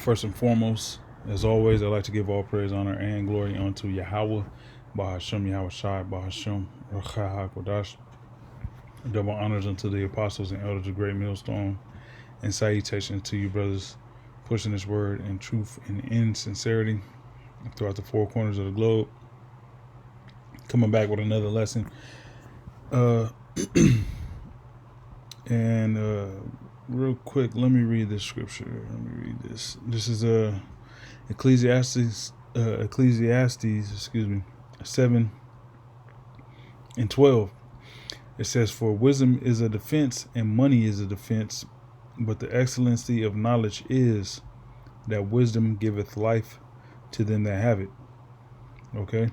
First and foremost, as always, I'd like to give all praise, honor, and glory unto Yahweh, Bahashem Yahweh Shai, Bahashem Rachah HaKodash. Double honors unto the apostles and elders of Great Millstone, and salutations to you, brothers, pushing this word in truth and in sincerity throughout the four corners of the globe. Coming back with another lesson. Real quick, let me read this scripture. Let me read this. This is Ecclesiastes 7:12. It says, "For wisdom is a defense, and money is a defense, but the excellency of knowledge is that wisdom giveth life to them that have it." Okay.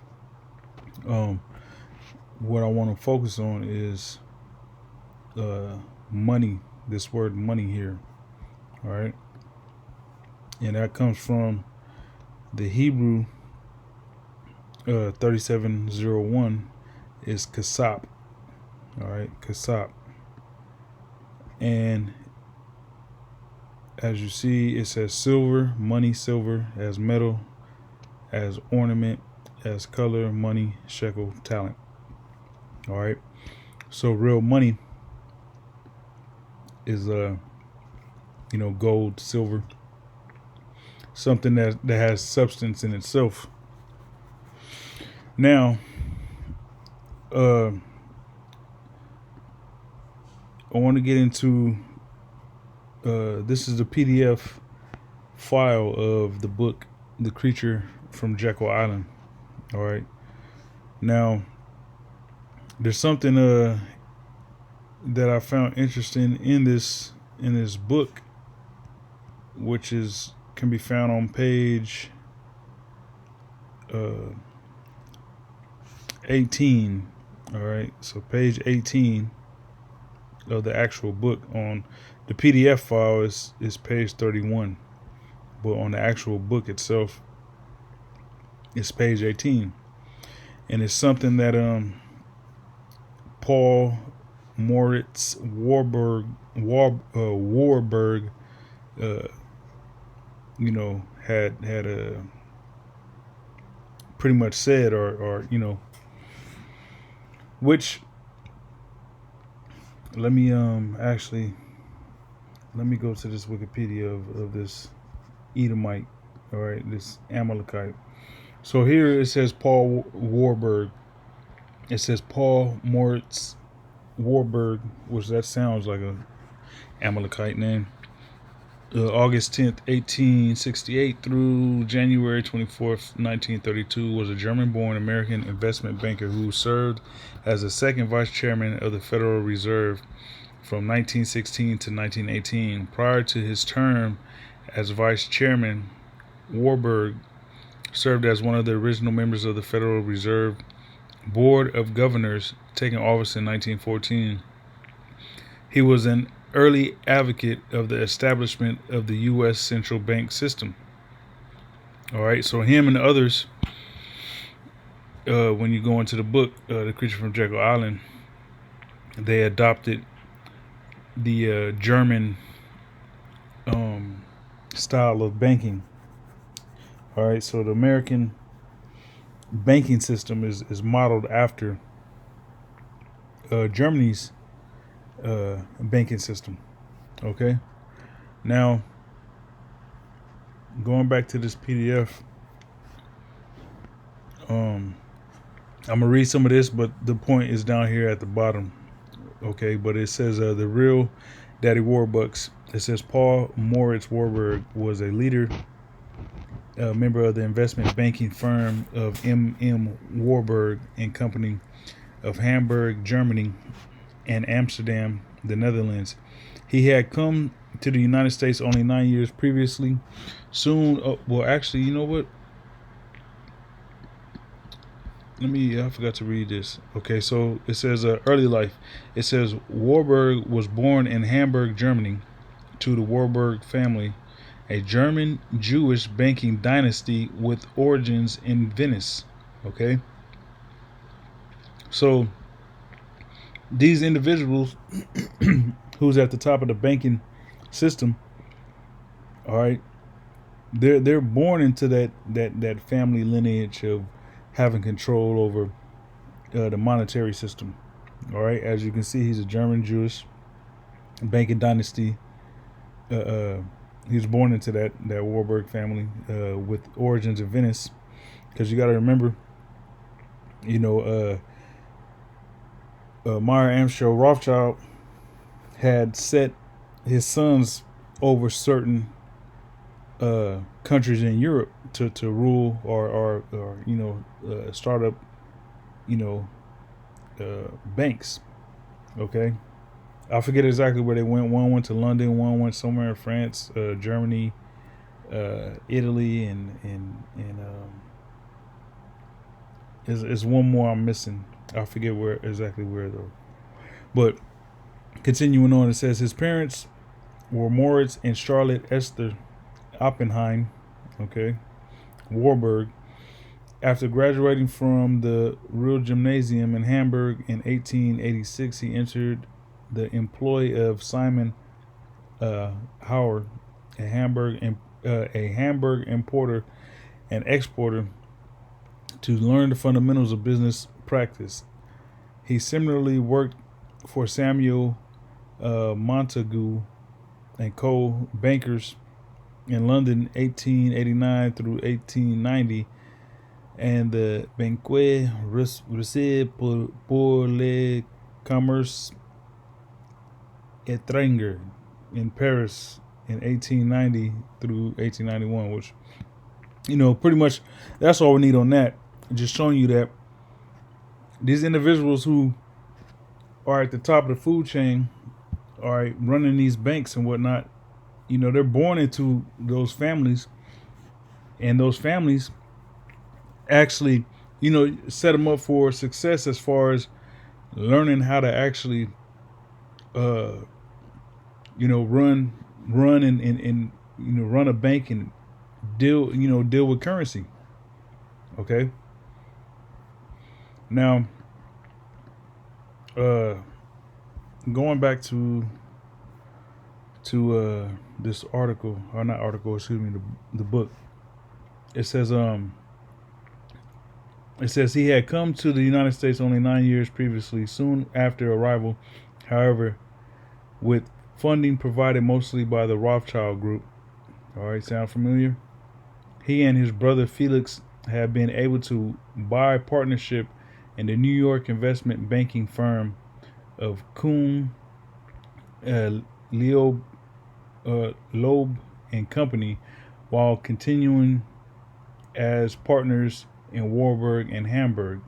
What I want to focus on is money. This word money here. All right. And that comes from the Hebrew 3701 is kasap. All right, kasap. And as you see, it says silver, money, silver, as metal, as ornament, as color, money, shekel, talent. All right. So real money is gold, silver, something that has substance in itself. Now, I want to get into this is the PDF file of the book The Creature from Jekyll Island. All right. Now, there's something that I found interesting in this book, which can be found on page 18. All right, so page 18 of the actual book. On the PDF file is page 31, but on the actual book itself, it's page 18, and it's something that Paul Moritz Warburg, had pretty much said, or which let me go to this Wikipedia of this Edomite, all right, this Amalekite. So here it says Paul Warburg. It says Paul Moritz Warburg, which that sounds like a Amalekite name. August 10th, 1868 through January 24th, 1932, was a German-born American investment banker who served as the second vice chairman of the Federal Reserve from 1916 to 1918. Prior to his term as vice chairman, Warburg served as one of the original members of the Federal Reserve Board of Governors, taking office in 1914. He was an early advocate of the establishment of the U.S. central bank system. All right, so him and others, when you go into the book, The Creature from Jekyll Island, they adopted the German style of banking. All right, so the American banking system is modeled after Germany's banking system. Okay. Now, going back to this PDF, I'm gonna read some of this, but the point is down here at the bottom. Okay, but it says the real Daddy Warbucks. It says Paul Moritz Warburg was a leader, a member of the investment banking firm of M.M. Warburg and Company of Hamburg, Germany, and Amsterdam, the Netherlands. He had come to the United States only 9 years previously. Soon, actually, you know what? I forgot to read this. Okay, so it says early life. It says Warburg was born in Hamburg, Germany, to the Warburg family, a German Jewish banking dynasty with origins in Venice. Okay, so these individuals who's at the top of the banking system, all right, they're born into that family lineage of having control over the monetary system. All right, as you can see, he's a German Jewish banking dynasty. Uh, uh, he was born into that Warburg family with origins in Venice. Because you got to remember, you know, Meyer Amschel Rothschild had set his sons over certain countries in Europe to rule or start up you know banks. Okay, I forget exactly where they went. One went to London, one went somewhere in France, Germany, Italy, and is one more I'm missing. I forget where exactly where though. But continuing on, it says his parents were Moritz and Charlotte Esther Oppenheim. Okay, Warburg. After graduating from the Real Gymnasium in Hamburg in 1886, he entered the employ of Simon Howard, a Hamburg importer and exporter, to learn the fundamentals of business practice. He similarly worked for Samuel Montagu and Co. bankers in London 1889 through 1890 and the Banque Russie pour le Commerce Étranger in Paris in 1890 through 1891, which, pretty much that's all we need on that. Just showing you that these individuals who are at the top of the food chain, all right, running these banks and whatnot, they're born into those families, and those families actually, set them up for success as far as learning how to actually, run and run a bank and deal with currency. Okay. Now, going back to this article, or not article, excuse me, the book. It says he had come to the United States only 9 years previously. Soon after arrival, however, with funding provided mostly by the Rothschild Group. All right, sound familiar? He and his brother Felix had been able to buy partnership in the New York investment banking firm of Kuhn, Leo, Loeb and Company, while continuing as partners in Warburg and Hamburg.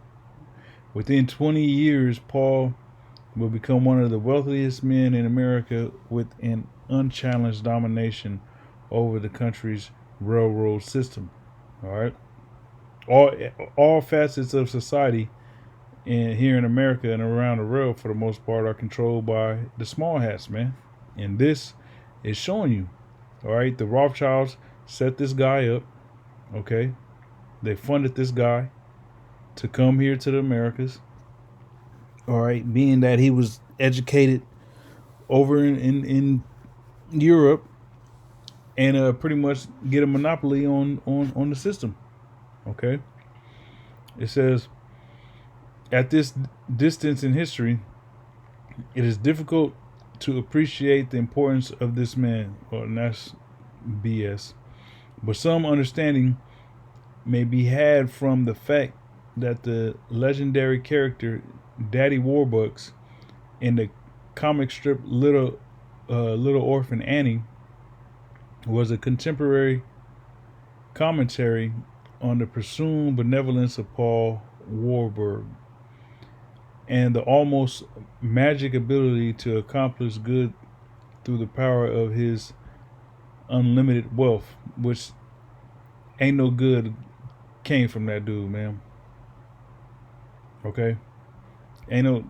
Within 20 years, Paul will become one of the wealthiest men in America with an unchallenged domination over the country's railroad system. All right, all facets of society here in America and around the world, for the most part, are controlled by the small hats, man. And this is showing you, all right, the Rothschilds set this guy up. Okay, they funded this guy to come here to the Americas. All right, being that he was educated over in Europe, and pretty much get a monopoly on the system. Okay, it says at this distance in history, it is difficult to appreciate the importance of this man. Well, and that's BS. But some understanding may be had from the fact that the legendary character Daddy Warbucks in the comic strip Little Orphan Annie was a contemporary commentary on the presumed benevolence of Paul Warburg and the almost magic ability to accomplish good through the power of his unlimited wealth, which ain't no good came from that dude, man. Okay, ain't no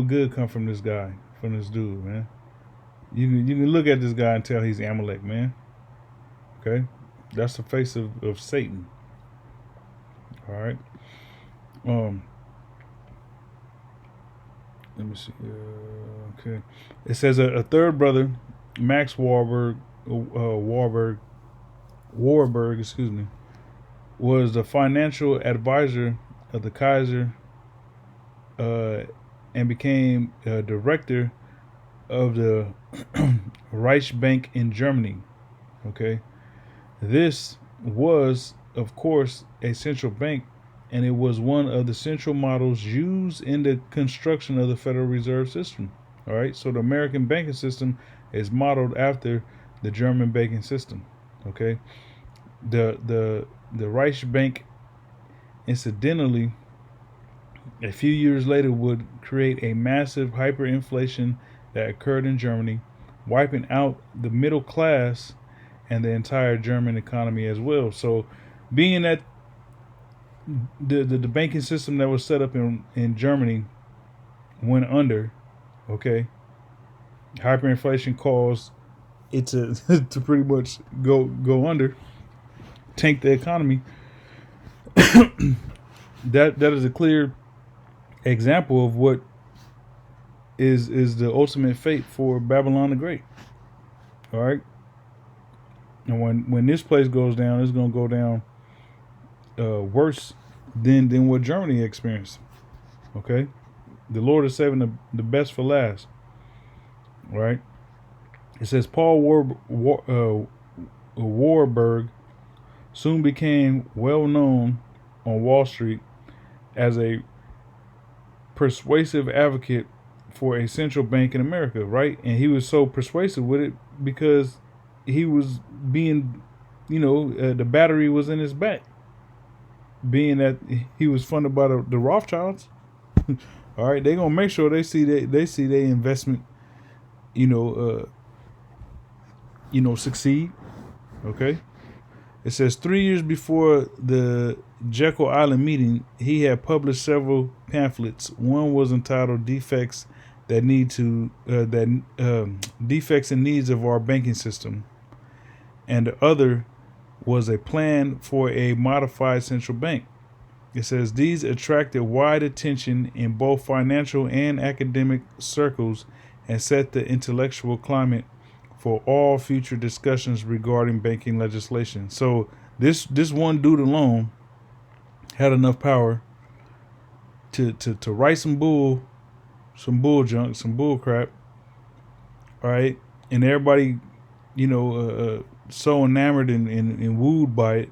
good come from this guy, from this dude, man. You can look at this guy and tell he's Amalek, man. Okay, that's the face of Satan. All right. Let me see. Okay. It says a third brother, Max Warburg, Warburg, was the financial advisor of the Kaiser, and became director of the Reichsbank in Germany. Okay, this was, of course, a central bank, and it was one of the central models used in the construction of the Federal Reserve System. All right, so the American banking system is modeled after the German banking system. Okay, the Reichsbank, incidentally, a few years later would create a massive hyperinflation that occurred in Germany, wiping out the middle class and the entire German economy as well. So, being that the banking system that was set up in Germany went under, okay, hyperinflation caused it to to pretty much go under, tank the economy. That is a clear example of what is the ultimate fate for Babylon the Great. All right, and when this place goes down, it's gonna go down worse than what Germany experienced. Okay, the Lord is saving the best for last. All right, it says Warburg soon became well known on Wall Street as a persuasive advocate for a central bank in America, right? And he was so persuasive with it because he was being, the battery was in his back, being that he was funded by the Rothschilds. All right, they're gonna make sure they see their investment, succeed. Okay. It says 3 years before the Jekyll Island meeting, he had published several pamphlets. One was entitled "Defects Defects and Needs of Our Banking System," and the other was a plan for a modified central bank. It says these attracted wide attention in both financial and academic circles and set the intellectual climate for all future discussions regarding banking legislation. So this one dude alone had enough power to write some bull junk, some bull crap. All right, and everybody, so enamored and wooed by it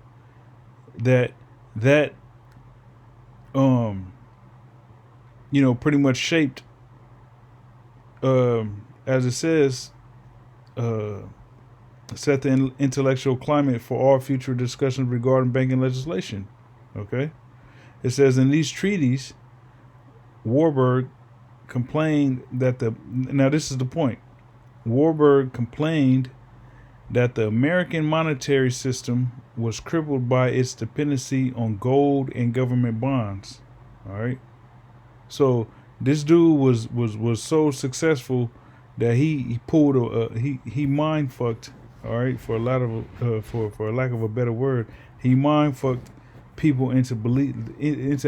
that pretty much shaped, as it says, set the intellectual climate for all future discussions regarding banking legislation. Okay, it says in these treaties, Warburg complained that now this is the point. Warburg complained that the American monetary system was crippled by its dependency on gold and government bonds. All right, so this dude was so successful that he pulled he mind fucked. All right, for a lot of for lack of a better word, he mind fucked people into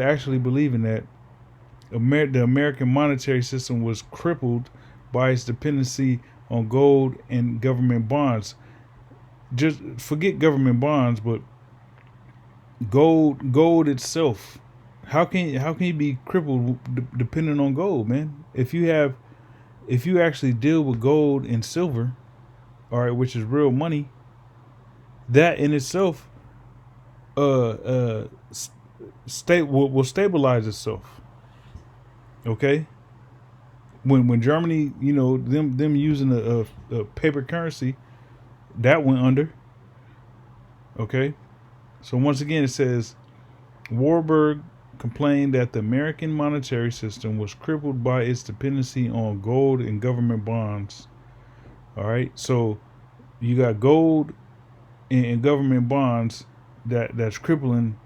actually believing that the American monetary system was crippled by its dependency on gold and government bonds. Just forget government bonds, but gold itself. How can you be crippled depending on gold, man? If you actually deal with gold and silver, all right, which is real money, that in itself will stabilize itself. Okay, when Germany, them using a paper currency, that went under. Okay, so once again it says Warburg complained that the American monetary system was crippled by its dependency on gold and government bonds. All right, so you got gold and government bonds that's crippling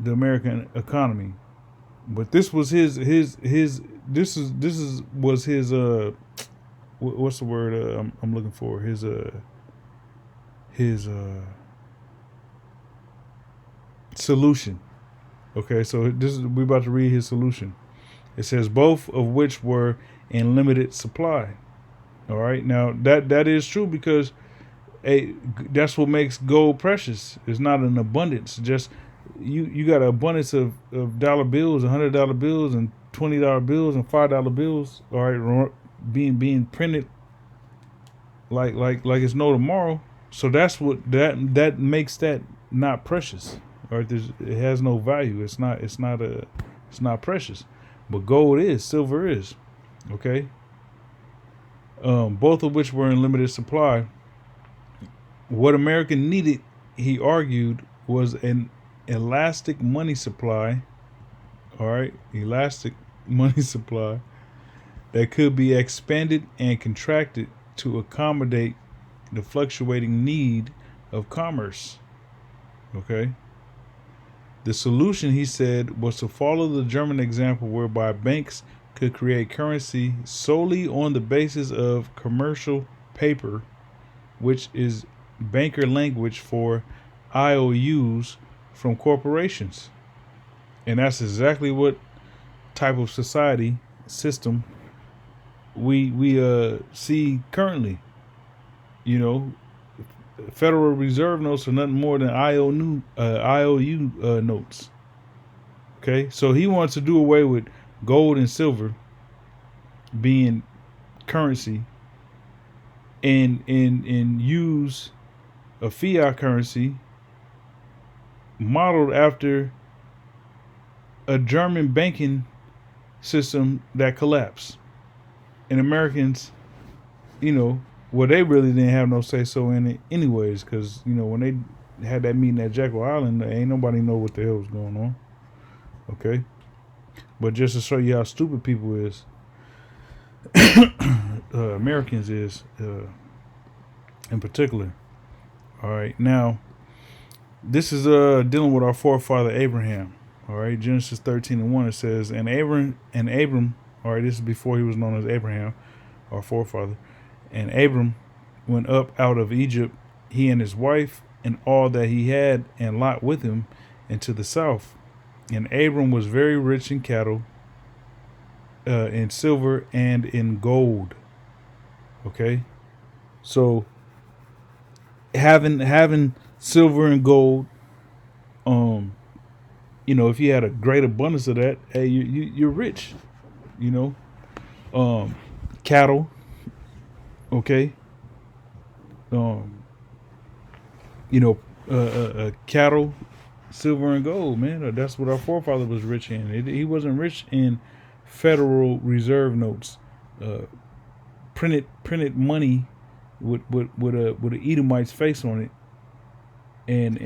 the American economy. But this was his was his what's the word I'm looking for, his solution. Okay, so we're about to read his solution. It says both of which were in limited supply. All right, now that is true because Hey, that's what makes gold precious. It's not an abundance. Just you got an abundance of dollar bills, $100 bills, and $20 bills, and $5 bills. All right, being printed like it's no tomorrow. So that's what that makes that not precious. All right, it has no value. It's not precious. But gold is, silver is. Okay. Both of which were in limited supply. What America needed, he argued, was an elastic money supply. All right, elastic money supply that could be expanded and contracted to accommodate the fluctuating need of commerce. Okay. The solution, he said, was to follow the German example whereby banks could create currency solely on the basis of commercial paper, which is banker language for IOUs from corporations. And that's exactly what type of society system we see currently. You know, Federal Reserve notes are nothing more than IOU notes. Okay, so he wants to do away with gold and silver being currency and use a fiat currency modeled after a German banking system that collapsed. And Americans, well, they really didn't have no say so in it anyways, because, when they had that meeting at Jekyll Island, ain't nobody know what the hell was going on. Okay? But just to show you how stupid people is, Americans is, in particular. All right, now, this is dealing with our forefather Abraham. All right, Genesis 13:1, it says, and Abram, all right, this is before he was known as Abraham, our forefather. And Abram went up out of Egypt, he and his wife, and all that he had, and Lot with him, into the south. And Abram was very rich in cattle, in silver, and in gold. Okay, so having silver and gold, if you had a great abundance of that, hey, you're rich. Cattle. Okay. Cattle, silver and gold, man. That's what our forefather was rich in. He wasn't rich in Federal Reserve notes, printed money with an Edomite's face on it, and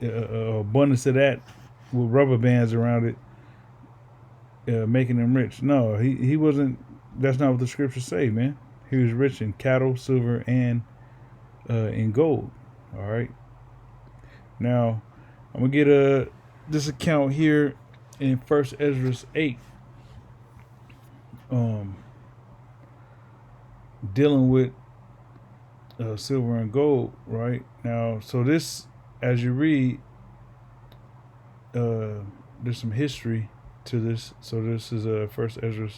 abundance of that with rubber bands around it, making him rich. No, he wasn't. That's not what the scriptures say, man. He was rich in cattle, silver, and in gold. All right. Now, I'm gonna get this account here in 1 Ezra 8, dealing with silver and gold. Right now, so this, as you read, there's some history to this. So this is 1 Ezra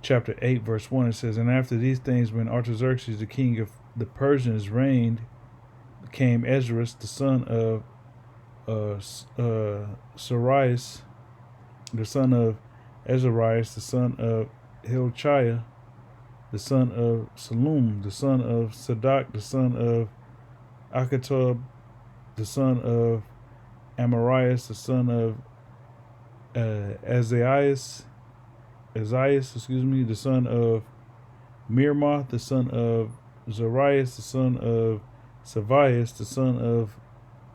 chapter 8, verse 1. It says, and after these things, when Artaxerxes, the king of the Persians, reigned, came Ezra, the son of Sarias, the son of Azarias, the son of Hilkiah, the son of Salum, the son of Sadak, the son of Akatub, the son of Amarias, the son of Isaias, the son of Mirmoth, the son of Zarias, the son of Savias, the son of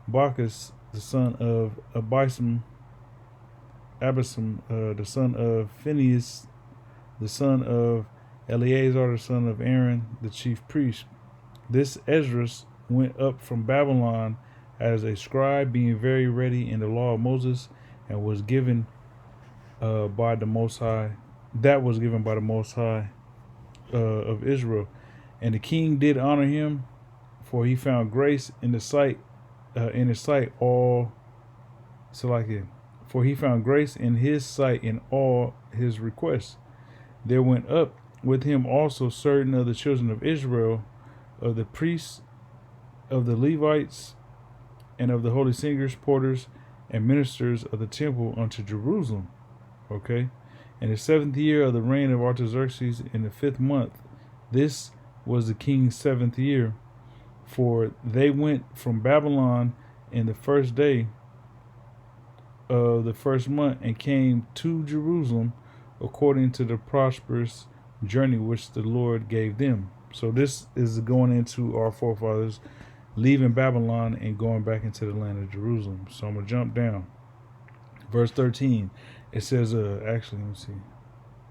Bacchus, the son of Abisam, the son of Phinehas, the son of Eleazar, the son of Aaron, the chief priest. This Esdras went up from Babylon as a scribe, being very ready in the law of Moses, and was given by the Most High. That was given by the Most High of Israel. And the king did honor him, for he found grace in his sight all Salakia. For he found grace in his sight in all his requests. There went up with him also certain of the children of Israel, of the priests, of the Levites, and of the holy singers, porters, and ministers of the temple unto Jerusalem. Okay? In the 7th year of the reign of Artaxerxes, in the 5th month, this was the king's 7th year, for they went from Babylon in the 1st day of the 1st month and came to Jerusalem according to the prosperous journey which the Lord gave them. So this is going into our forefathers leaving Babylon and going back into the land of Jerusalem. So I'm going to jump down. Verse 13, it says, actually, let me see.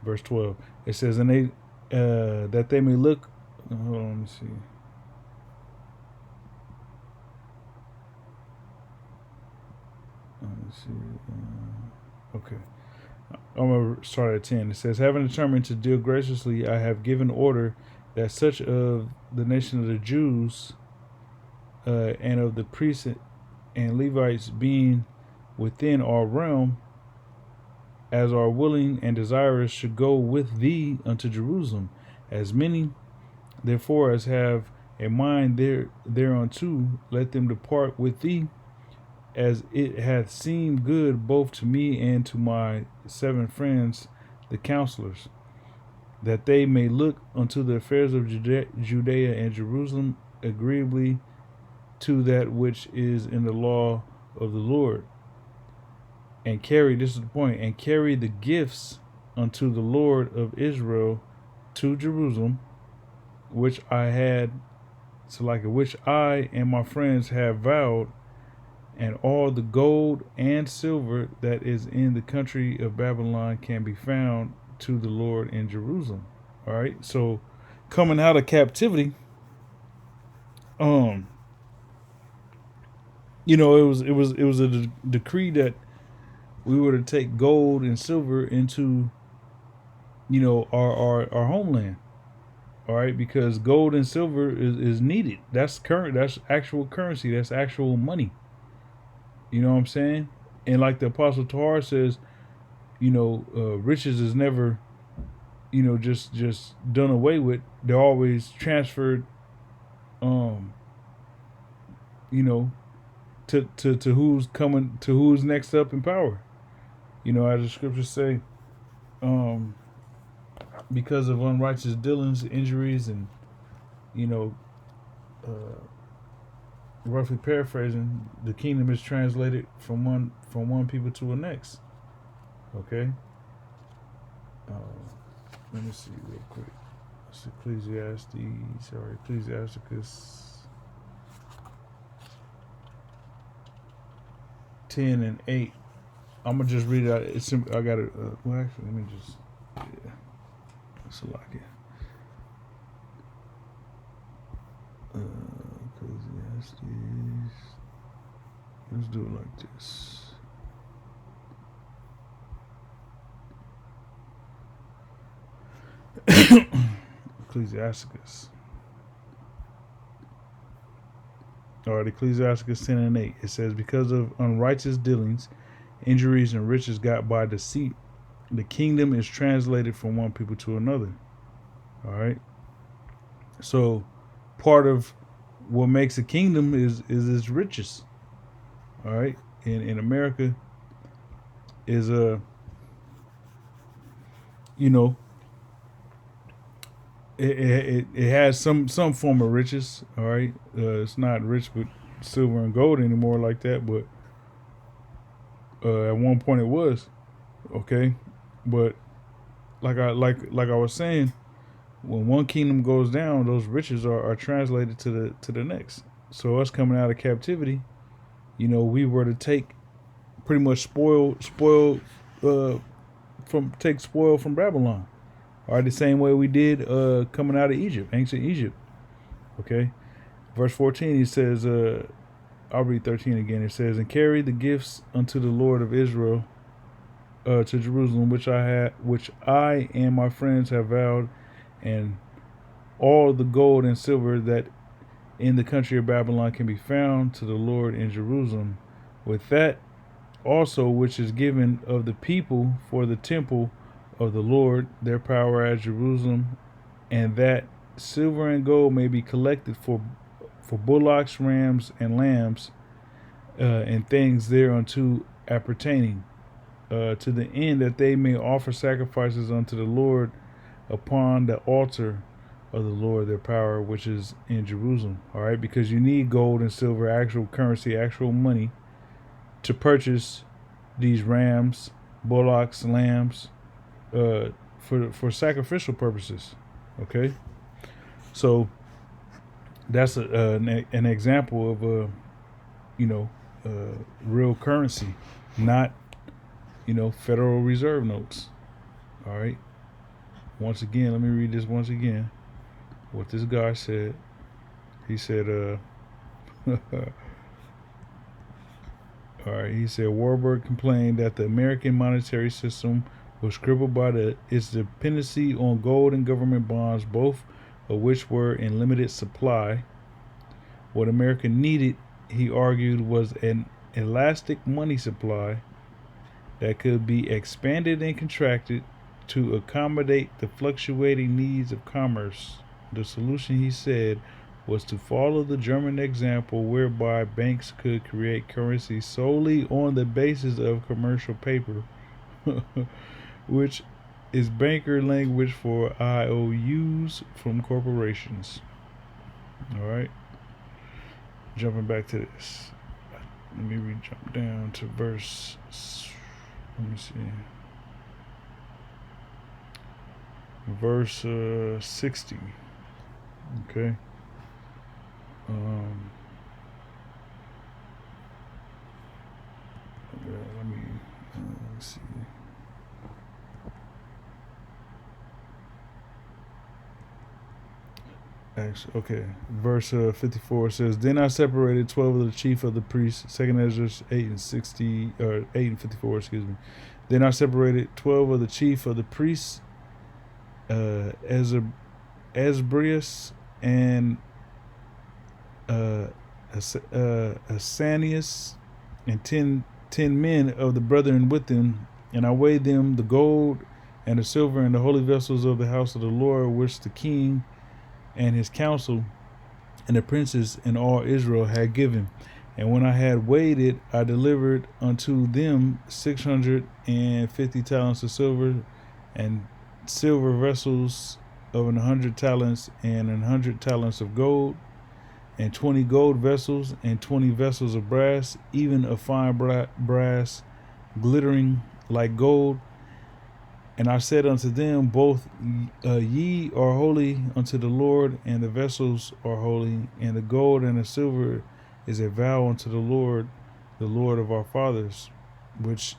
Verse 12, it says, and they, that they may look, hold on, let me see. Let me see. Okay. I'm going to start at 10. It says, having determined to deal graciously, I have given order that such of the nation of the Jews and of the priests and Levites being within our realm, as are willing and desirous, should go with thee unto Jerusalem. As many, therefore, as have a mind thereunto, let them depart with thee, as it hath seemed good both to me and to my 7 friends, the counselors, that they may look unto the affairs of Judea and Jerusalem agreeably to that which is in the law of the Lord, and carry, this is the point, and carry the gifts unto the Lord of Israel to Jerusalem, which I and my friends have vowed, and all the gold and silver that is in the country of Babylon can be found to the Lord in Jerusalem. All right. So coming out of captivity, it was a decree that we were to take gold and silver into, our homeland. All right, because gold and silver is needed. That's actual currency. That's actual money. You know what I'm saying? And like the Apostle Tahar says, riches is never, just done away with. They're always transferred, to who's coming, to who's next up in power. As the scriptures say, because of unrighteous dealings, injuries, and, roughly paraphrasing, the kingdom is translated from one people to the next. Okay. Let me see real quick. It's Ecclesiasticus 10 and 8. I'm gonna just read it out. It's simple. I got it. Well, actually, let me just. Yeah. Let's lock it. Ecclesiastes. Let's do it like this. Ecclesiasticus. All right, Ecclesiasticus 10 and 8. It says, because of unrighteous dealings, injuries, and riches got by deceit, the kingdom is translated from one people to another. All right. So part of what makes a kingdom is its riches. All right. In America is it has some form of riches. All right. It's not rich with silver and gold anymore like that, but at one point it was. Okay. But like I was saying, when one kingdom goes down, those riches are translated to the next. So us coming out of captivity, we were to take pretty much spoil from Babylon. All right, the same way we did coming out of Egypt, ancient Egypt. Okay, verse 14, he says, I'll read 13 again. It says, and carry the gifts unto the Lord of Israel to Jerusalem, which I and my friends have vowed, and all the gold and silver that in the country of Babylon can be found to the Lord in Jerusalem, with that also which is given of the people for the temple of the Lord their power at Jerusalem, and that silver and gold may be collected for bullocks, rams, and lambs, and things thereunto appertaining, to the end that they may offer sacrifices unto the Lord upon the altar of the Lord their power, which is in Jerusalem. All right, because you need gold and silver, actual currency, actual money, to purchase these rams, bullocks, lambs, for sacrificial purposes. Okay, so that's an example of real currency, not Federal Reserve notes. All right. Once again, let me read this once again. What this guy said. He said, all right. He said Warburg complained that the American monetary system was crippled by its dependency on gold and government bonds, both of which were in limited supply. What America needed, he argued, was an elastic money supply that could be expanded and contracted to accommodate the fluctuating needs of commerce. The solution, he said, was to follow the German example, whereby banks could create currency solely on the basis of commercial paper, which is banker language for IOUs from corporations. All right. Jumping back to this. Let me jump down to verse. Let me see. Verse 60. Okay. Let me see. Actually, okay. Verse 54 says, "Then I separated 12 of the chief of the priests." Second Ezra 8:60 or 8:54. Excuse me. Then I separated 12 of the chief of the priests, Asbrius and Asanius, and 10 men of the brethren with them, and I weighed them, the gold and the silver and the holy vessels of the house of the Lord, which the king and his council and the princes and all Israel had given. And when I had weighed it, I delivered unto them 650 talents of silver, and silver vessels of 100 talents, and 100 talents of gold, and 20 gold vessels, and 20 vessels of brass, even of fine brass, glittering like gold. And I said unto them, both ye are holy unto the Lord, and the vessels are holy, and the gold and the silver is a vow unto the Lord of our fathers, which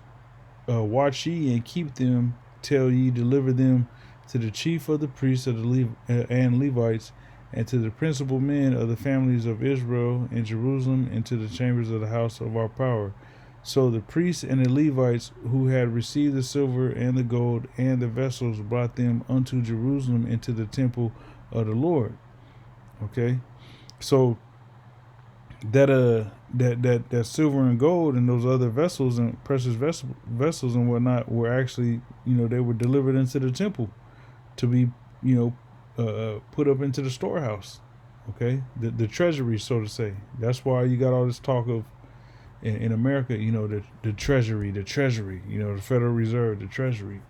watch ye and keep them till ye deliver them to the chief of the priests of the and Levites, and to the principal men of the families of Israel in Jerusalem, and to the chambers of the house of our power. So the priests and the Levites, who had received the silver and the gold and the vessels, brought them unto Jerusalem into the temple of the Lord. Okay, so that silver and gold and those other vessels and precious vessels and whatnot were actually, they were delivered into the temple to be, put up into the storehouse. Okay, the treasury, so to say. That's why you got all this talk of in America, the treasury, the Federal Reserve, the treasury.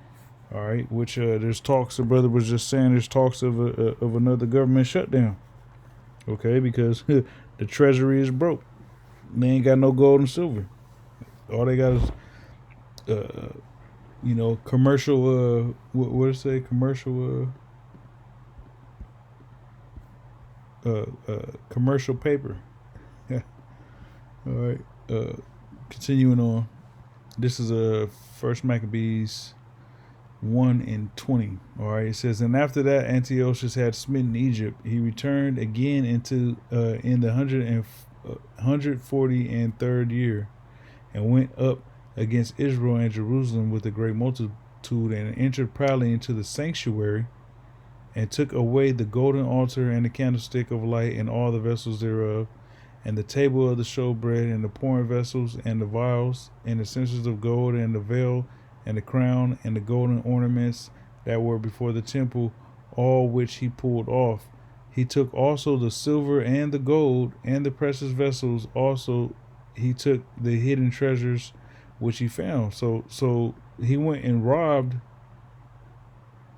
All right, which there's talks. The brother was just saying there's talks of another government shutdown. Okay, because the treasury is broke. They ain't got no gold and silver. All they got is, commercial. What did it say? Commercial. Commercial paper. All right. Continuing on. This is First Maccabees 1:20. All right, it says, and after that Antiochus had smitten Egypt, he returned again into in the 143rd year, and went up against Israel and Jerusalem with a great multitude, and entered proudly into the sanctuary, and took away the golden altar and the candlestick of light and all the vessels thereof, and the table of the showbread, and the pouring vessels, and the vials, and the censers of gold, and the veil, and the crown, and the golden ornaments that were before the temple, all which he pulled off. He took also the silver and the gold and the precious vessels. Also, he took the hidden treasures which he found. So he went and robbed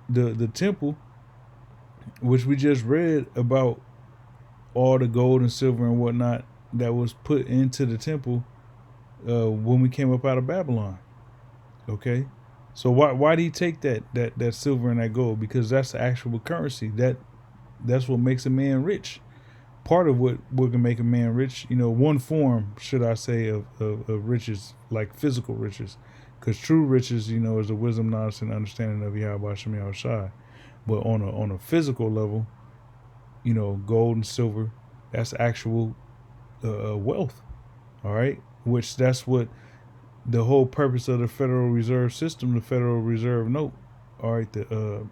the temple, which we just read about all the gold and silver and whatnot that was put into the temple when we came up out of Babylon. Okay, so why did he take that silver and that gold? Because that's the actual currency. That's what makes a man rich. Part of what can make a man rich, one form, should I say, of riches, like physical riches. Because true riches, is the wisdom, knowledge, and understanding of Yahweh Shem Yahushai. But on a physical level, gold and silver, that's actual wealth. All right, which that's what the whole purpose of the Federal Reserve System, the Federal Reserve Note. All right, the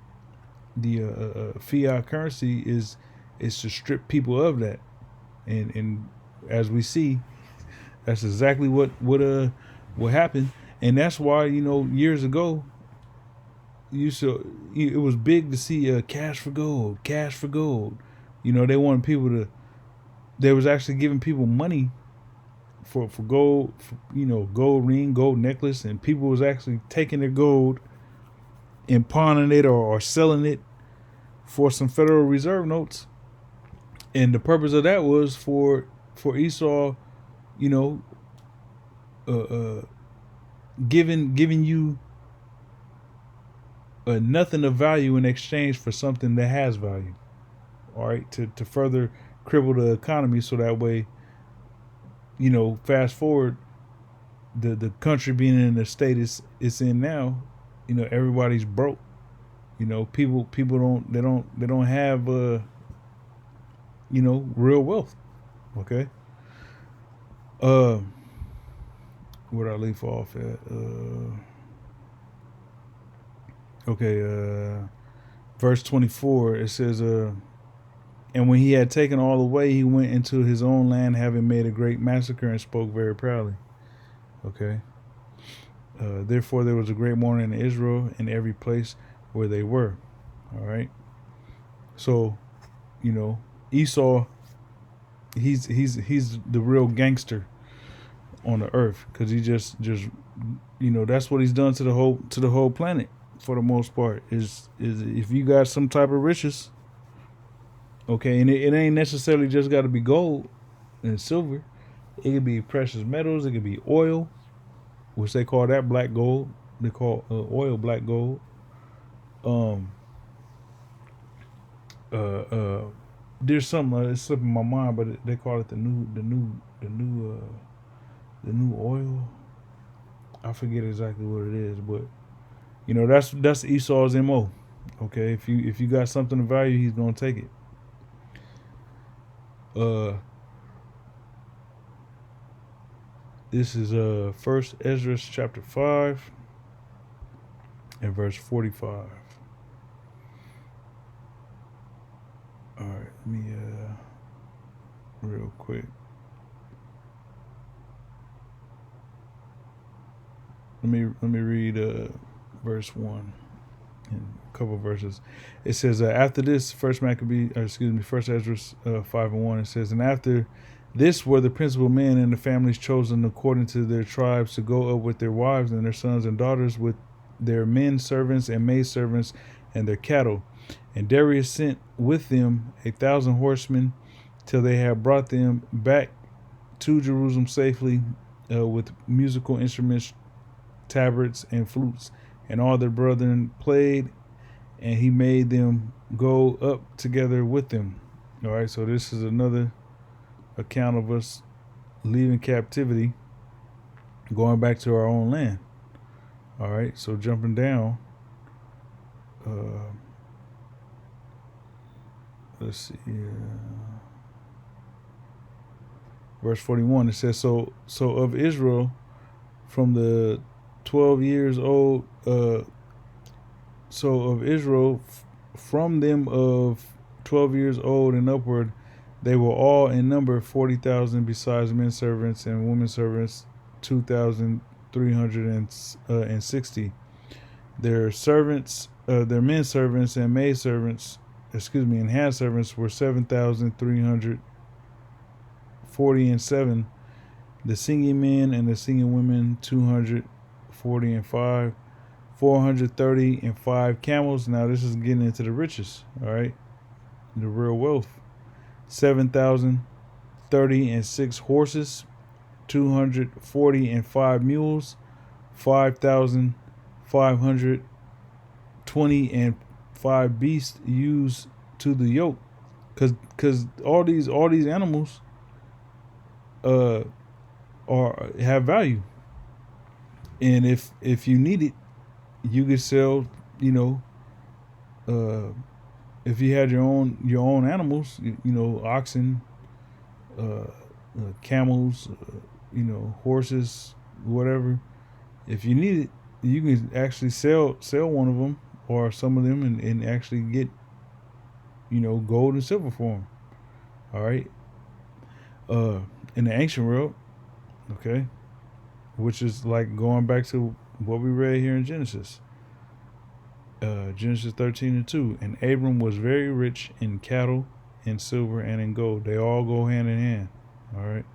fiat currency is to strip people of that, and as we see, that's exactly what happened, and that's why years ago it was big to see cash for gold. They wanted people to. They was actually giving people money for gold, gold ring, gold necklace, and people was actually taking their gold and pawning it or selling it for some Federal Reserve notes. And the purpose of that was for Esau, giving you nothing of value in exchange for something that has value. All right, to further cripple the economy, so that way, fast forward, the country being in the state it's in now, everybody's broke. People don't have real wealth. Okay. Where'd I leave off at? Verse 24, it says, and when he had taken all away, he went into his own land, having made a great massacre, and spoke very proudly. Okay. Therefore there was a great mourning in Israel in every place where they were. All right. So, Esau, he's the real gangster on the earth, because he just that's what he's done to the whole planet for the most part. Is if you got some type of riches, okay, and it ain't necessarily just got to be gold and silver. It could be precious metals. It could be oil, which they call that black gold. They call oil black gold. There's something it's slipping my mind, but they call it the new oil. I forget exactly what it is, but that's Esau's MO. Okay, if you got something of value, he's gonna take it. This is First Ezra chapter 5 and verse 45. All right, let me real quick. Let me read verse 1 and a couple of verses. It says, after this, First Ezra 5 and 1. It says, and after this were the principal men and the families chosen according to their tribes to go up with their wives and their sons and daughters, with their men servants and maid servants and their cattle. And Darius sent with them 1,000 horsemen, till they had brought them back to Jerusalem safely, with musical instruments, tabrets, and flutes. And all their brethren played, and he made them go up together with them. All right, so this is another account of us leaving captivity, going back to our own land. All right, so jumping down, let's see, verse 41. It says, so of Israel, from the 12 years old, from them of 12 years old and upward, they were all in number 40,000, besides men servants and women servants 2,360. Their servants, their men servants and maid servants, and hand servants were 7,340 and 7. The singing men and the singing women 240 and 5. 430 and 5 camels. Now this is getting into the riches. All right, the real wealth. 7,030 and 6 horses. 240 and 5 mules. 5,520 and 5 beasts used to the yoke, because all these animals are have value, and if you need it, you could sell. Uh, if you had your own animals, oxen, camels, horses, whatever. If you need it, you can actually sell one of them or some of them, and actually get gold and silver for them. All right. In the ancient world, okay, which is like going back to what we read here in Genesis. Genesis 13:2. And Abram was very rich in cattle, in silver, and in gold. They all go hand in hand. All right.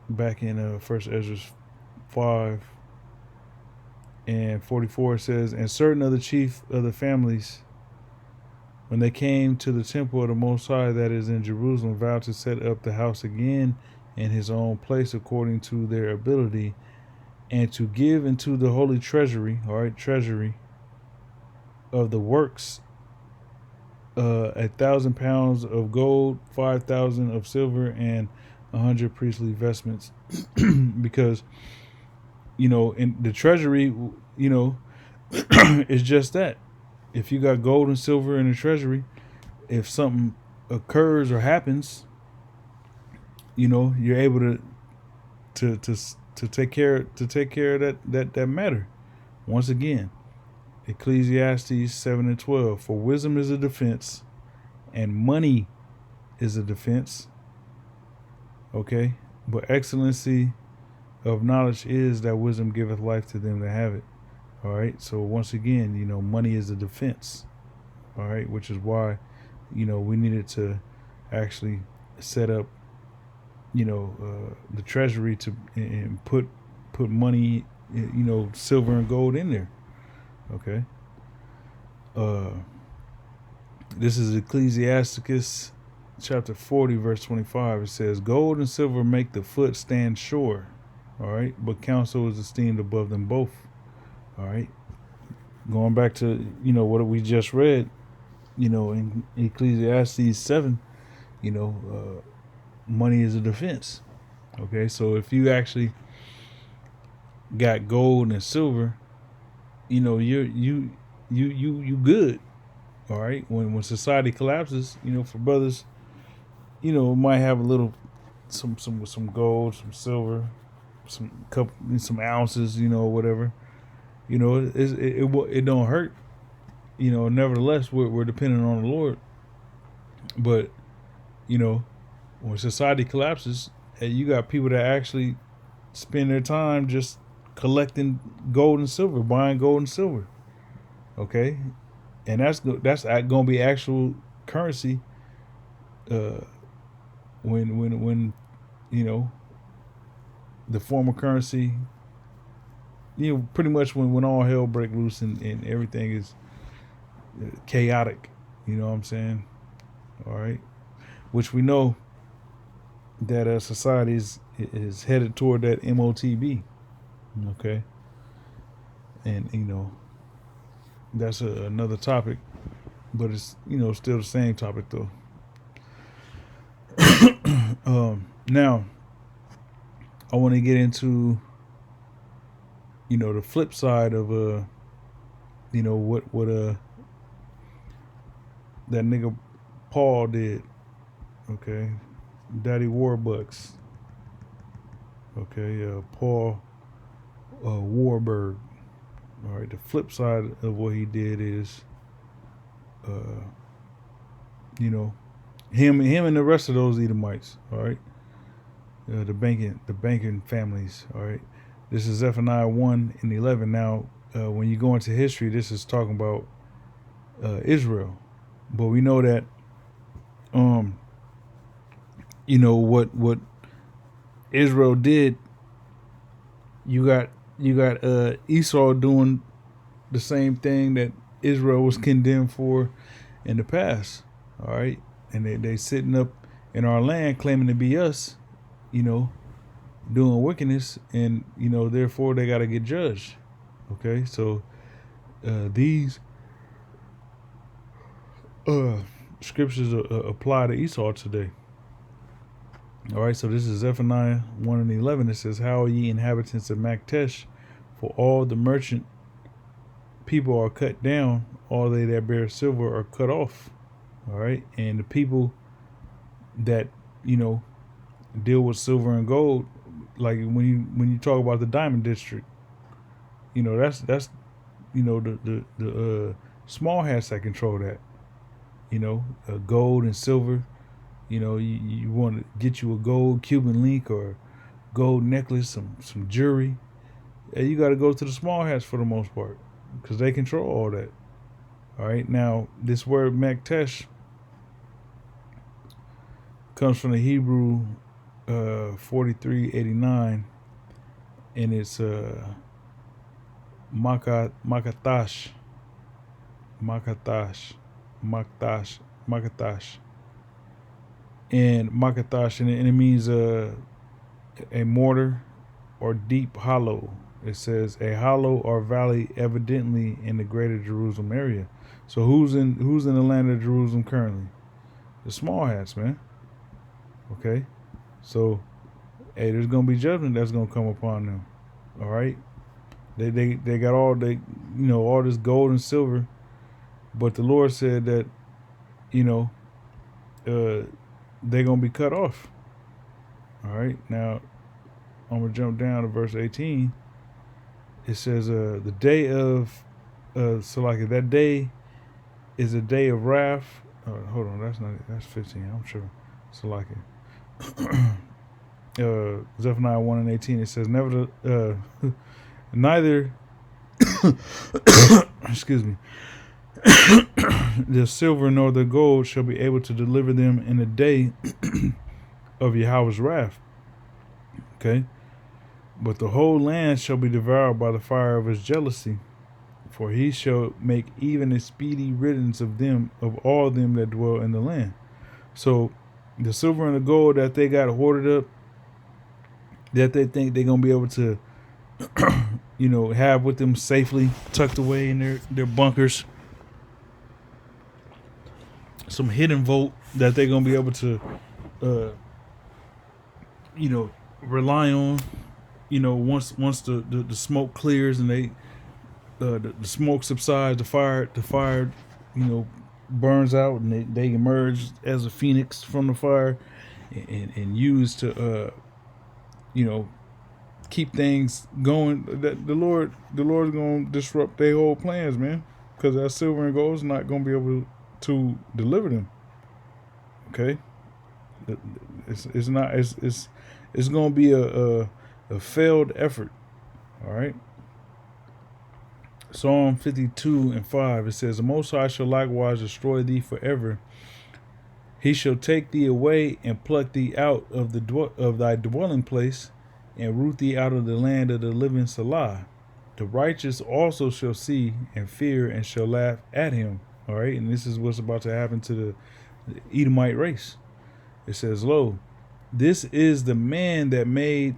Back in First Ezra 5:44, it says, and certain of the chief of the families, when they came to the temple of the Most High that is in Jerusalem, vowed to set up the house again in his own place according to their ability, and to give into the holy treasury, all right, treasury of the works, 1,000 pounds of gold, 5,000 of silver, and 100 priestly vestments. Because in the treasury, it's just that. If you got gold and silver in the treasury, if something occurs or happens, you're able to take care of that matter. Once again, Ecclesiastes 7:12. For wisdom is a defense, and money is a defense. Okay, but excellency of knowledge is that wisdom giveth life to them that have it. All right. So once again, money is a defense. All right, which is why, we needed to actually set up, the treasury and put money, silver and gold in there. Okay. This is Ecclesiasticus chapter 40, verse 25. It says, gold and silver make the foot stand sure. All right. But counsel is esteemed above them both. All right. Going back to, what we just read, in Ecclesiastes 7, money is a defense. Okay. So if you actually got gold and silver, you good. All right. When society collapses, for brothers, might have a little, some gold, some silver, some ounces, whatever. It don't hurt. Nevertheless, we're dependent on the Lord. But when society collapses, you got people that actually spend their time just collecting gold and silver, buying gold and silver. Okay, and that's going to be actual currency. When the form of currency, pretty much when all hell break loose and everything is chaotic, you know what I'm saying? All right, which we know that society is headed toward that MOTB. Okay, and that's another topic, but it's still the same topic though. Now I want to get into the flip side of what that nigga Paul did. Okay, Daddy Warbucks. Okay, Paul Warburg. All right, the flip side of what he did is, him and the rest of those Edomites. All right, the banking families. All right, This is Zephaniah 1:11. Now, when you go into history, this is talking about Israel. But we know that, what Israel did. You got Esau doing the same thing that Israel was condemned for in the past. All right, and they sitting up in our land claiming to be us, doing wickedness, and therefore they got to get judged. Okay, so these scriptures apply to Esau today. All right, so this is Zephaniah 1:11. It says, "How ye inhabitants of Maktesh, for all the merchant people are cut down, all they that bear silver are cut off." All right, and the people that deal with silver and gold, like when you talk about the Diamond District, that's the small hats that control that. Gold and silver. You want to get you a gold Cuban link or gold necklace, some jewelry. You got to go to the small hats for the most part because they control all that. All right. Now, this word Maktesh comes from the Hebrew 4389, and it's Makatash. And Makatash, and it means a mortar or deep hollow. It says a hollow or valley, evidently in the greater Jerusalem area. So who's in the land of Jerusalem currently? The small hats, man. Okay, so hey, there's gonna be judgment that's gonna come upon them. All right, they got all all this gold and silver, but the Lord said that they're going to be cut off. All right. Now, I'm going to jump down to verse 18. It says, the day of, that day is a day of wrath. Hold on. That's 15. I'm sure. Zephaniah 1:18. It says, neither, excuse me, the silver nor the gold shall be able to deliver them in the day of Yahweh's wrath. Okay. But the whole land shall be devoured by the fire of his jealousy, for he shall make even a speedy riddance of all them that dwell in the land. So the silver and the gold that they got hoarded up, that they think they're going to be able to, have with them safely tucked away in their bunkers, some hidden vote that they're going to be able to, rely on, once the smoke clears and they, the smoke subsides, the fire, burns out, and they emerge as a phoenix from the fire and use to, keep things going. That the Lord's going to disrupt their whole plans, man, because that silver and gold is not going to be able to deliver them. Okay, it's going to be a failed effort. All right. Psalm 52:5, it says, "The Most High shall likewise destroy thee forever. He shall take thee away and pluck thee out of thy dwelling place, and root thee out of the land of the living Salah. The righteous also shall see and fear and shall laugh at him." All right, and this is what's about to happen to the Edomite race. It says, "Lo, this is the man that made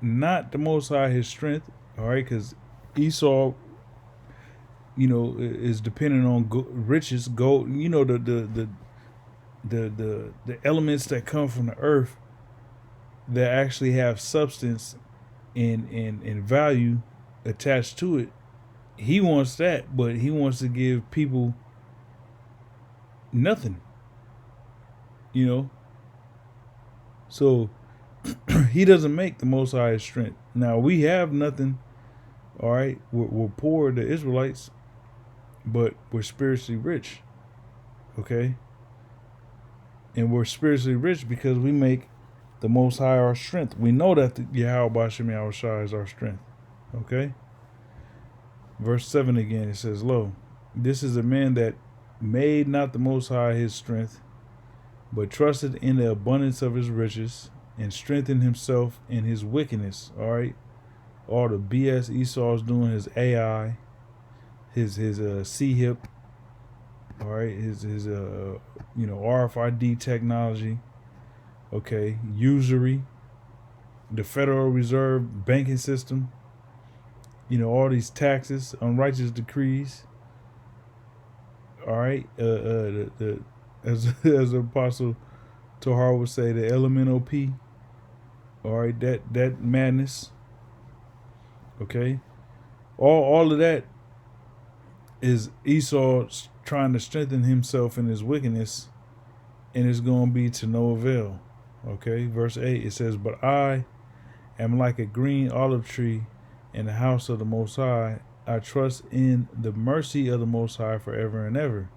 not the Most High his strength." All right, because Esau, is dependent on riches, gold. The elements that come from the earth that actually have substance and value attached to it. He wants that, but he wants to give people nothing. So he doesn't make the Most High his strength. Now we have nothing. All right, we're poor, the Israelites, but we're spiritually rich. Okay, and we're spiritually rich because we make the Most High our strength. We know that the Yahweh B'Shem Yahushua is our strength. Okay. Verse 7 again, it says, Lo, this is a man that made not the Most High his strength, but trusted in the abundance of his riches, and strengthened himself in his wickedness. All right. All the BS Esau's doing, his AI, his C hip, all right, his RFID technology, okay, usury, the Federal Reserve banking system, all these taxes, unrighteous decrees. All right, the as Apostle Tohar would say, the elemental P. All right, that madness. Okay, all of that is Esau trying to strengthen himself in his wickedness, and it's going to be to no avail. Okay, verse 8, it says, But I am like a green olive tree in the house of the Most High. I trust in the mercy of the Most High forever and ever.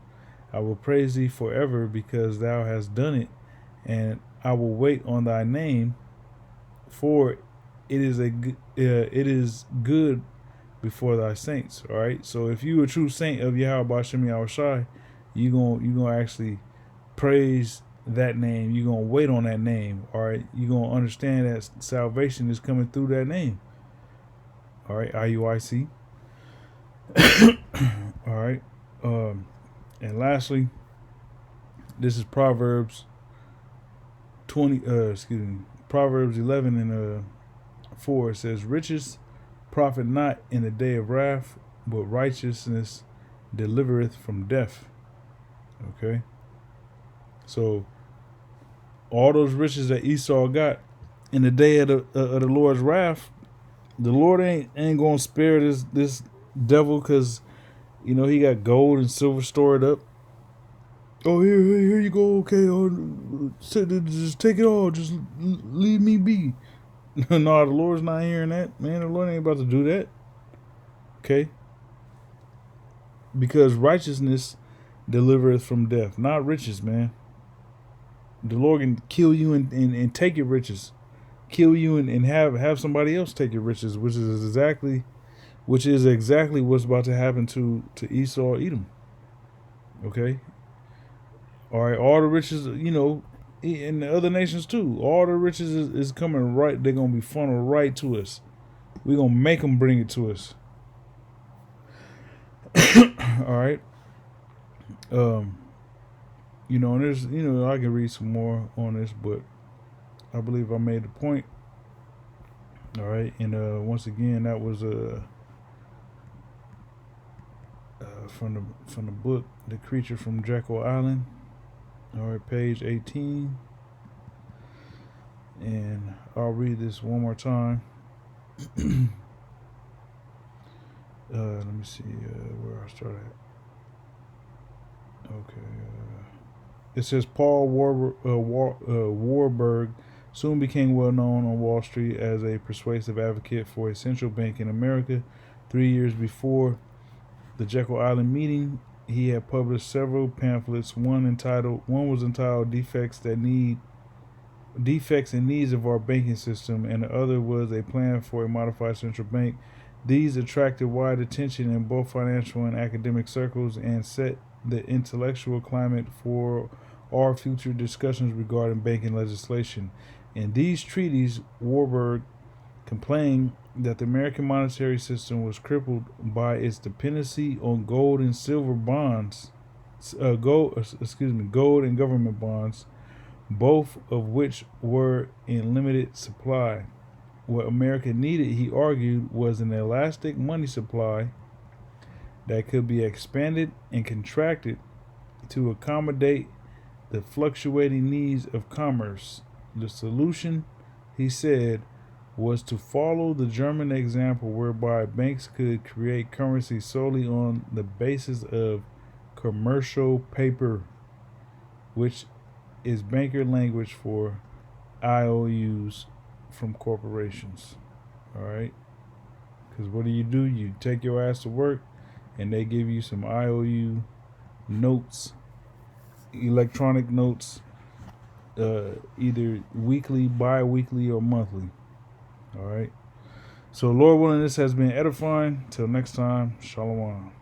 I will praise thee forever because thou hast done it, and I will wait on thy name, for it is good before thy saints. All right. So if you a true saint of Yahweh Bashim Yahushai, you gonna actually praise that name. You gonna wait on that name. All right. You gonna understand that salvation is coming through that name. All right. IUIC. All right. And lastly, this is Proverbs 11 and 4. It says, Riches profit not in the day of wrath, but righteousness delivereth from death. Okay. So all those riches that Esau got in the day of the Lord's wrath, the Lord ain't gonna spare this devil, because he got gold and silver stored up. Oh, here you go. Okay, just take it all. Just leave me be. No, the Lord's not hearing that, man. The Lord ain't about to do that. Okay, because righteousness delivereth from death, not riches, man. The Lord can kill you and take your riches, kill you and have somebody else take your riches, which is exactly what's about to happen to Esau, Edom. Okay, all right, all the riches, in the other nations too. All the riches is coming right. They're gonna be funneled right to us. We're gonna make them bring it to us. All right. And there's, I can read some more on this, but I believe I made the point. All right, and once again, that was from the book "The Creature from Jekyll Island." All right, page 18, and I'll read this one more time. Let me see where I start at. Okay. It says Paul Warburg soon became well known on Wall Street as a persuasive advocate for a central bank in America. 3 years before the Jekyll Island meeting, he had published several pamphlets. One was entitled "Defects and Needs of Our Banking System," and the other was a plan for a modified central bank. These attracted wide attention in both financial and academic circles and set the intellectual climate for all future discussions regarding banking legislation. In these treaties, Warburg complained that the American monetary system was crippled by its dependency on gold and silver bonds, gold and government bonds, both of which were in limited supply. What America needed, he argued, was an elastic money supply that could be expanded and contracted to accommodate the fluctuating needs of commerce. The solution, he said, was to follow the German example, whereby banks could create currency solely on the basis of commercial paper, which is banker language for IOUs from corporations. All right, because what do? You take your ass to work, and they give you some IOU notes, electronic notes, either weekly, bi-weekly, or monthly. All right, So, Lord willing, this has been edifying. Till next time, Shalom.